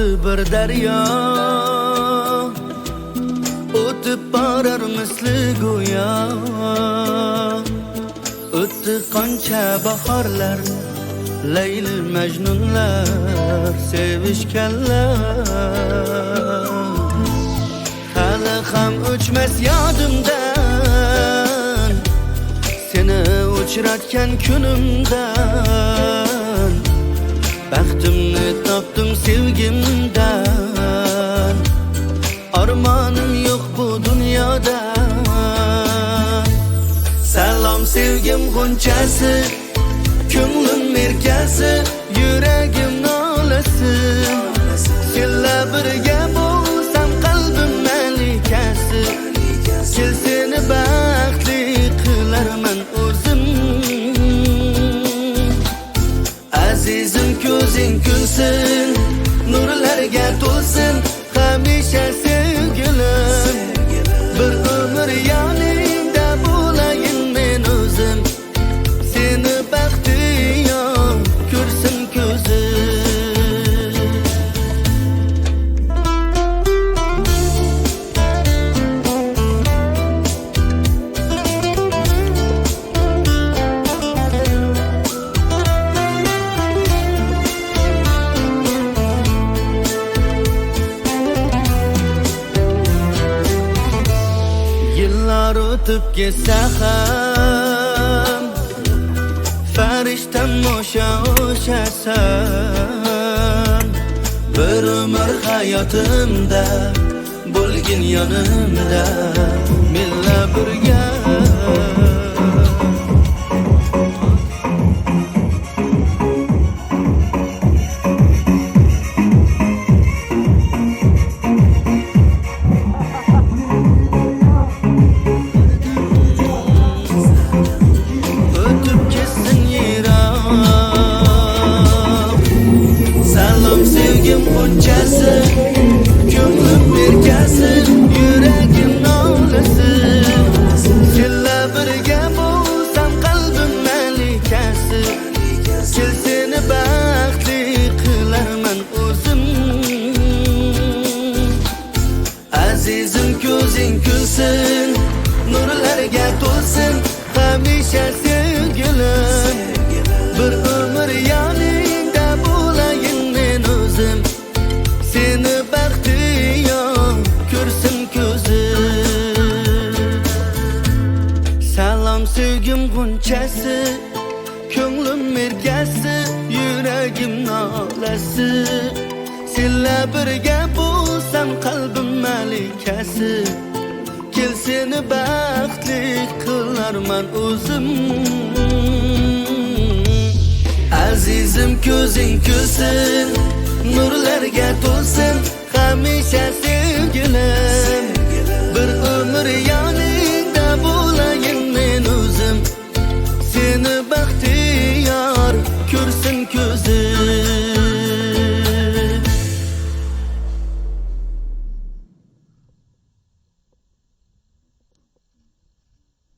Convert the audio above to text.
o'zi bir daryo, o'tib borar misli go'yo. O'tdi qancha bahorlar, Layli Majnunlar sevishganlar. Hali ham o'chmas yodimdan seni uchratgan kunimdan. Baxtimni topdim sevgimdan, armonim yo'q bu dunyoda. Salom sevgim g'unchasi, ko'nglim merkasi, yuragim nolasi. Senla birga bo'lsam qalbim malikasi, kel seni baxtli qilarman o'zim. Azizim ko'zing kulsin, nurlarga to'lsin, hamisha sevgilim. Bir umr yoningda bo'layin men o'zim, seni baxtiyor ko'rsin ko'zim. Yillar o'tib ketsa ham, farishtam o'shasan. Bir umr hayotimda bo'lgin yonimda, menla birga. Salom sevgim g'unchasi, ko'nglim merkasi, yuragim nolasi. Senla birga bo'lsam qalbim malikasi, kel seni baxtli qilarman o'zim. Azizim ko'zing kulsin, nurlarga to'lsin, hamisha sevgilim. Bir umr yoningda bo'layin men o'zim, seni baxtiyor ko'rsin ko'zim. Salom sevgim g'unchasi, ko'nglim merkasi, yuragim nolasi. Senla birga bo'lsam qalbim malikasi, kel seni baxtli qilarman o'zim. Azizim ko'zing kulsin, nurlarga to'lsin, hamisha sevgilim. Bir umr yoningda bo'layin men o'zim, seni baxtiyor ko'rsin ko'zim.